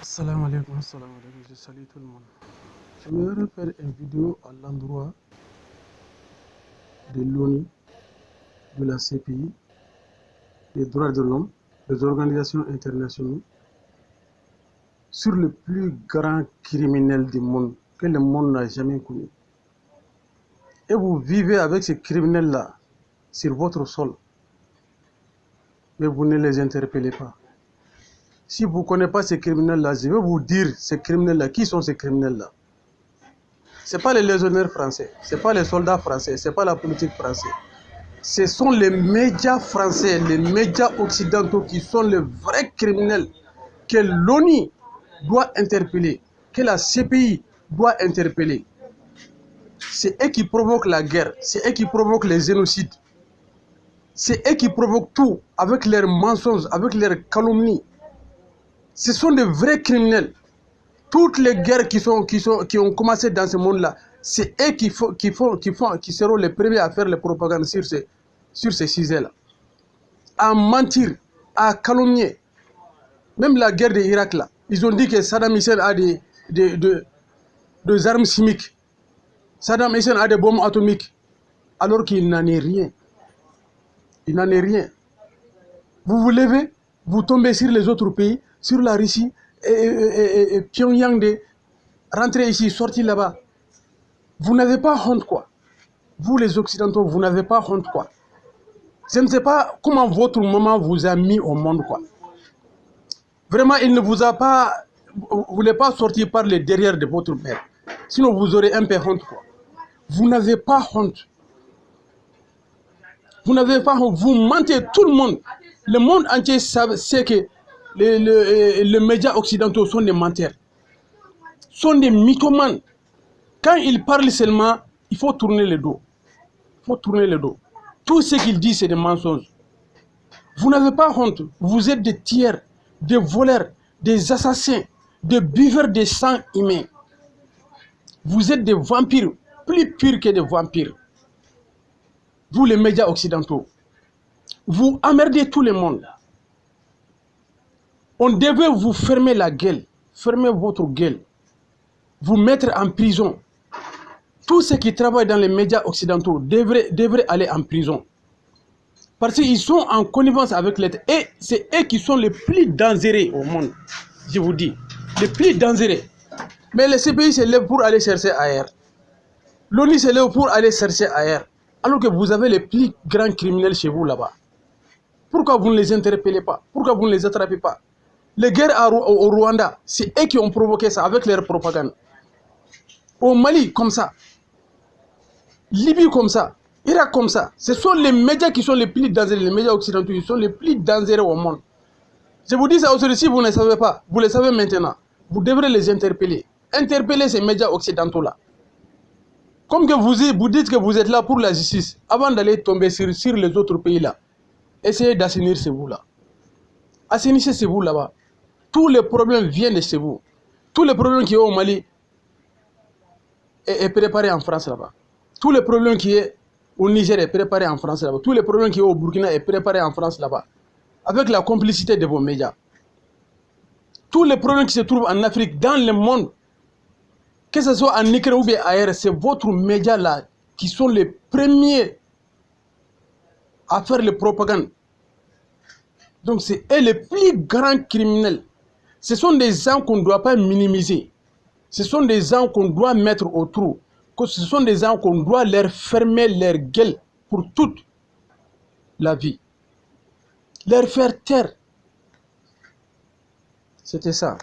Salam alaikum, je salue tout le monde. J'aimerais faire une vidéo à l'endroit de l'ONU, de la CPI, des droits de l'homme, des organisations internationales, sur le plus grand criminel du monde, que le monde n'a jamais connu. Et vous vivez avec ces criminels-là sur votre sol, mais vous ne les interpellez pas. Si vous ne connaissez pas ces criminels-là, je vais vous dire ces criminels-là. Qui sont ces criminels-là? Ce n'est pas les légionnaires français, ce n'est pas les soldats français, ce n'est pas la politique française. Ce sont les médias français, les médias occidentaux qui sont les vrais criminels que l'ONU doit interpeller, que la CPI doit interpeller. C'est eux qui provoquent la guerre, c'est eux qui provoquent les génocides. C'est eux qui provoquent tout avec leurs mensonges, avec leurs calomnies. Ce sont des vrais criminels. Toutes les guerres qui ont commencé dans ce monde-là, c'est eux qui seront les premiers à faire les propagandes sur ces sujets-là. À mentir, à calomnier. Même la guerre de l'Irak, là, ils ont dit que Saddam Hussein a des armes chimiques. Saddam Hussein a des bombes atomiques. Alors qu'il n'en est rien. Il n'en est rien. Vous vous levez, vous tombez sur les autres pays, sur la Russie et Pyongyang, rentrez ici, sortez là-bas. Vous n'avez pas honte, quoi. Vous les Occidentaux, vous n'avez pas honte, quoi. Je ne sais pas comment votre maman vous a mis au monde, quoi. Vraiment, il ne vous a pas... Vous n'êtes pas sorti par le derrière de votre mère. Sinon, vous aurez un peu honte, quoi. Vous n'avez pas honte. Vous n'avez pas honte. Vous mentez tout le monde. Le monde entier sait que les médias occidentaux sont des menteurs. Sont des mythomanes. Quand ils parlent seulement, il faut tourner le dos. Il faut tourner le dos. Tout ce qu'ils disent, c'est des mensonges. Vous n'avez pas honte. Vous êtes des tiers, des voleurs, des assassins, des buveurs de sang humain. Vous êtes des vampires, plus purs que des vampires. Vous, les médias occidentaux, vous emmerdez tout le monde. On devait vous fermer la gueule, fermer votre gueule, vous mettre en prison. Tous ceux qui travaillent dans les médias occidentaux devraient aller en prison. Parce qu'ils sont en connivence avec l'État. Et c'est eux qui sont les plus dangereux au monde. Je vous dis, les plus dangereux. Mais les CPI se lèvent pour aller chercher ailleurs. L'ONU se lève pour aller chercher ailleurs. Alors que vous avez les plus grands criminels chez vous là-bas. Pourquoi vous ne les interpellez pas? Pourquoi vous ne les attrapez pas? Les guerres au Rwanda, c'est eux qui ont provoqué ça avec leur propagande. Au Mali, comme ça. Libye, comme ça. Irak, comme ça. Ce sont les médias qui sont les plus dangereux. Les médias occidentaux, ils sont les plus dangereux au monde. Je vous dis ça aujourd'hui, si vous ne savez pas, vous le savez maintenant. Vous devrez les interpeller. Interpeller ces médias occidentaux-là. Comme que vous dites que vous êtes là pour la justice, avant d'aller tomber sur les autres pays-là, essayez d'assainir chez vous là. Assainissez chez vous là-bas. Tous les problèmes viennent de chez vous. Tous les problèmes qui sont au Mali est préparé en France là-bas. Tous les problèmes qui sont au Niger est préparé en France là-bas. Tous les problèmes qui sont au Burkina est préparé en France là-bas. Avec la complicité de vos médias. Tous les problèmes qui se trouvent en Afrique, dans le monde, que ce soit en Nicaragua ou bien ailleurs, c'est votre média là qui sont les premiers à faire les propagandes. Donc c'est eux les plus grands criminels. Ce sont des gens qu'on ne doit pas minimiser. Ce sont des gens qu'on doit mettre au trou. Ce sont des gens qu'on doit leur fermer leur gueule pour toute la vie. Leur faire taire. C'était ça.